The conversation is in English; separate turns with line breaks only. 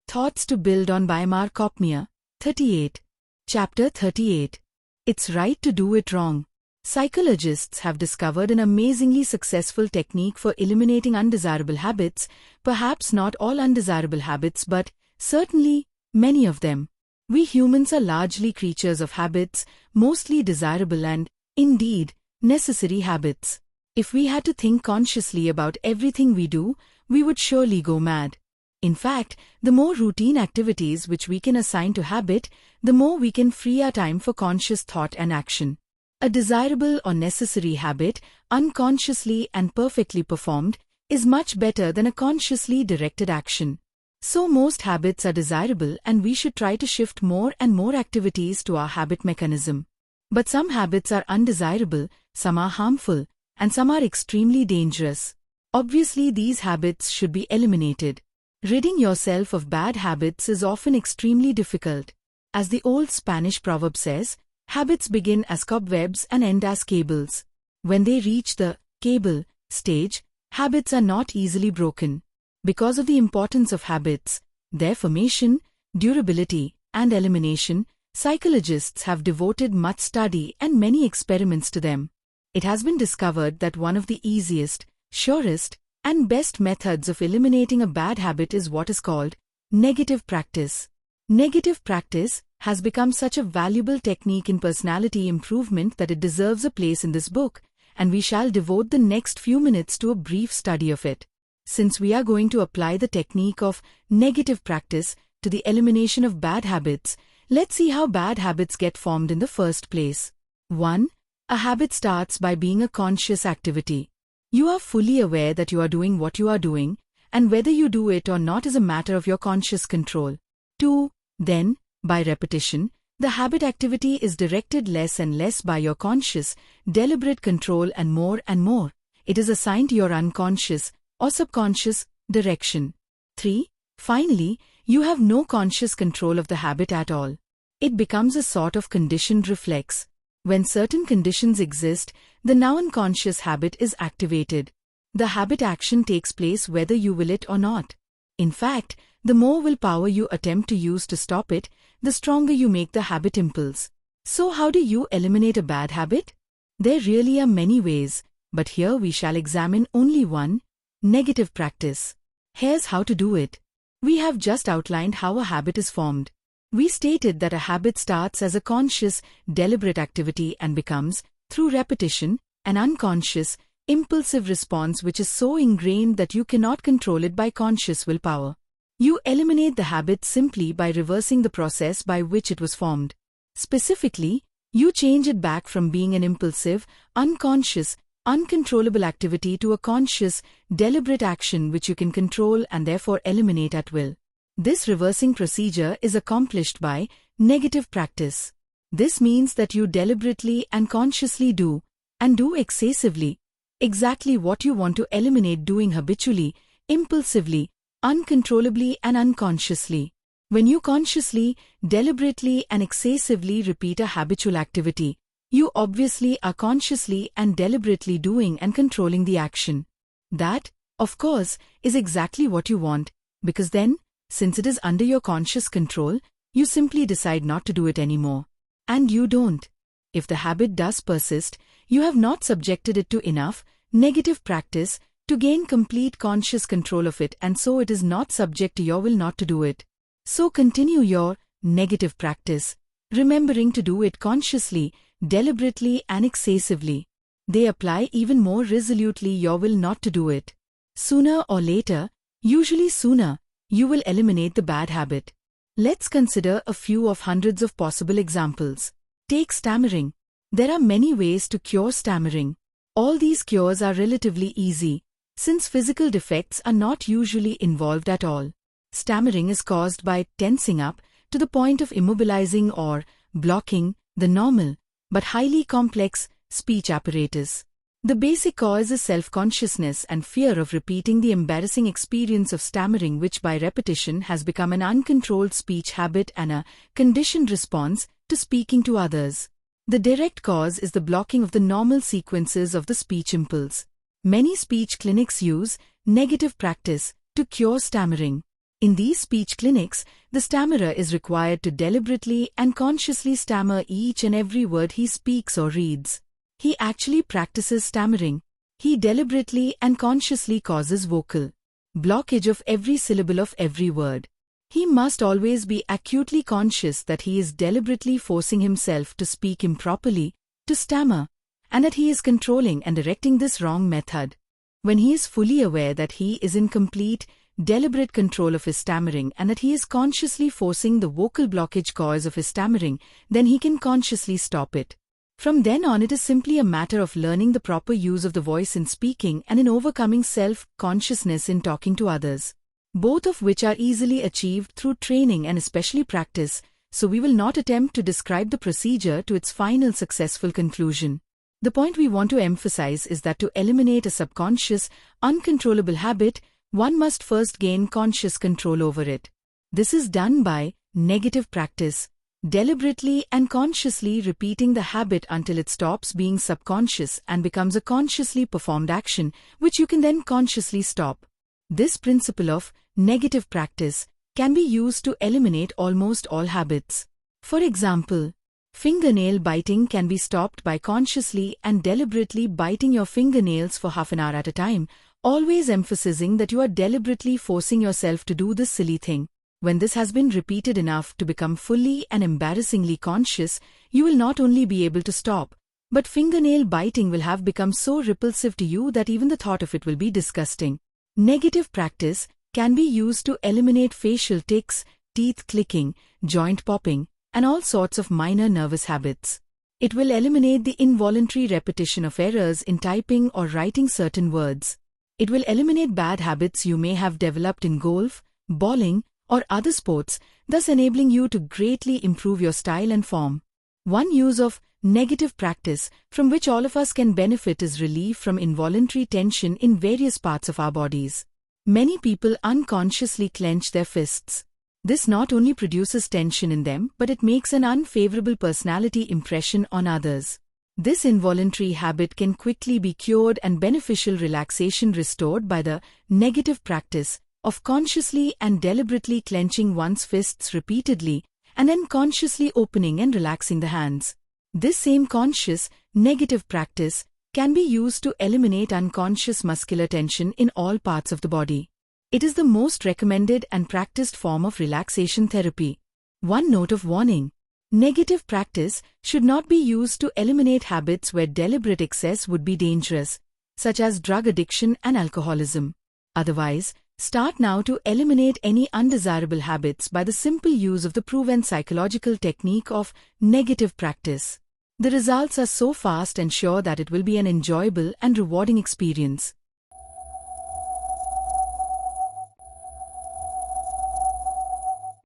Thoughts to build on by KOPMEYER, 38. Chapter 38. It's right to do it wrong. Psychologists have discovered an amazingly successful technique for eliminating undesirable habits, perhaps not all undesirable habits, but certainly many of them. We humans are largely creatures of habits, mostly desirable and, indeed, necessary habits. If we had to think consciously about everything we do, we would surely go mad. In fact, the more routine activities which we can assign to habit, the more we can free our time for conscious thought and action. A desirable or necessary habit, unconsciously and perfectly performed, is much better than a consciously directed action. So most habits are desirable and we should try to shift more and more activities to our habit mechanism. But some habits are undesirable, some are harmful, and some are extremely dangerous. Obviously, these habits should be eliminated. Ridding yourself of bad habits is often extremely difficult. As the old Spanish proverb says, habits begin as cobwebs and end as cables. When they reach the cable stage, habits are not easily broken. Because of the importance of habits, their formation, durability, and elimination, psychologists have devoted much study and many experiments to them. It has been discovered that one of the easiest, surest, and best methods of eliminating a bad habit is what is called negative practice. Negative practice has become such a valuable technique in personality improvement that it deserves a place in this book, and we shall devote the next few minutes to a brief study of it. Since we are going to apply the technique of negative practice to the elimination of bad habits, let's see how bad habits get formed in the first place. 1. A habit starts by being a conscious activity. You are fully aware that you are doing what you are doing, and whether you do it or not is a matter of your conscious control. 2. Then, by repetition, the habit activity is directed less and less by your conscious, deliberate control and more, it is assigned to your unconscious or subconscious direction. 3. Finally, you have no conscious control of the habit at all. It becomes a sort of conditioned reflex. When certain conditions exist, the now unconscious habit is activated. The habit action takes place whether you will it or not. In fact, the more willpower you attempt to use to stop it, the stronger you make the habit impulse. So how do you eliminate a bad habit? There really are many ways, but here we shall examine only one: negative practice. Here's how to do it. We have just outlined how a habit is formed. We stated that a habit starts as a conscious, deliberate activity and becomes, through repetition, an unconscious, impulsive response which is so ingrained that you cannot control it by conscious willpower. You eliminate the habit simply by reversing the process by which it was formed. Specifically, you change it back from being an impulsive, unconscious, uncontrollable activity to a conscious, deliberate action which you can control and therefore eliminate at will. This reversing procedure is accomplished by negative practice. This means that you deliberately and consciously do, and do excessively, exactly what you want to eliminate doing habitually, impulsively, uncontrollably and unconsciously. When you consciously, deliberately and excessively repeat a habitual activity, you obviously are consciously and deliberately doing and controlling the action. That, of course, is exactly what you want, because then, since it is under your conscious control, you simply decide not to do it anymore. And you don't. If the habit does persist, you have not subjected it to enough negative practice to gain complete conscious control of it, and so it is not subject to your will not to do it. So continue your negative practice, remembering to do it consciously, deliberately and excessively. They apply even more resolutely your will not to do it. Sooner or later, usually sooner, you will eliminate the bad habit. Let's consider a few of hundreds of possible examples. Take stammering. There are many ways to cure stammering. All these cures are relatively easy, since physical defects are not usually involved at all. Stammering is caused by tensing up to the point of immobilizing or blocking the normal, but highly complex, speech apparatus. The basic cause is self-consciousness and fear of repeating the embarrassing experience of stammering, which by repetition has become an uncontrolled speech habit and a conditioned response to speaking to others. The direct cause is the blocking of the normal sequences of the speech impulse. Many speech clinics use negative practice to cure stammering. In these speech clinics, the stammerer is required to deliberately and consciously stammer each and every word he speaks or reads. He actually practices stammering. He deliberately and consciously causes vocal blockage of every syllable of every word. He must always be acutely conscious that he is deliberately forcing himself to speak improperly, to stammer, and that he is controlling and directing this wrong method. When he is fully aware that he is in complete, deliberate control of his stammering and that he is consciously forcing the vocal blockage cause of his stammering, then he can consciously stop it. From then on, it is simply a matter of learning the proper use of the voice in speaking and in overcoming self-consciousness in talking to others, both of which are easily achieved through training and especially practice, so we will not attempt to describe the procedure to its final successful conclusion. The point we want to emphasize is that to eliminate a subconscious, uncontrollable habit, one must first gain conscious control over it. This is done by negative practice, deliberately and consciously repeating the habit until it stops being subconscious and becomes a consciously performed action, which you can then consciously stop. This principle of negative practice can be used to eliminate almost all habits. For example, fingernail biting can be stopped by consciously and deliberately biting your fingernails for half an hour at a time, always emphasizing that you are deliberately forcing yourself to do this silly thing. When this has been repeated enough to become fully and embarrassingly conscious, you will not only be able to stop, but fingernail biting will have become so repulsive to you that even the thought of it will be disgusting. Negative practice can be used to eliminate facial tics, teeth clicking, joint popping, and all sorts of minor nervous habits. It will eliminate the involuntary repetition of errors in typing or writing certain words. It will eliminate bad habits you may have developed in golf, bowling, or other sports, thus enabling you to greatly improve your style and form. One use of negative practice from which all of us can benefit is relief from involuntary tension in various parts of our bodies. Many people unconsciously clench their fists. This not only produces tension in them, but it makes an unfavorable personality impression on others. This involuntary habit can quickly be cured and beneficial relaxation restored by the negative practice of consciously and deliberately clenching one's fists repeatedly and then consciously opening and relaxing the hands. This same conscious, negative practice can be used to eliminate unconscious muscular tension in all parts of the body. It is the most recommended and practiced form of relaxation therapy. One note of warning: negative practice should not be used to eliminate habits where deliberate excess would be dangerous, such as drug addiction and alcoholism. Otherwise, start now to eliminate any undesirable habits by the simple use of the proven psychological technique of negative practice. The results are so fast and sure that it will be an enjoyable and rewarding experience.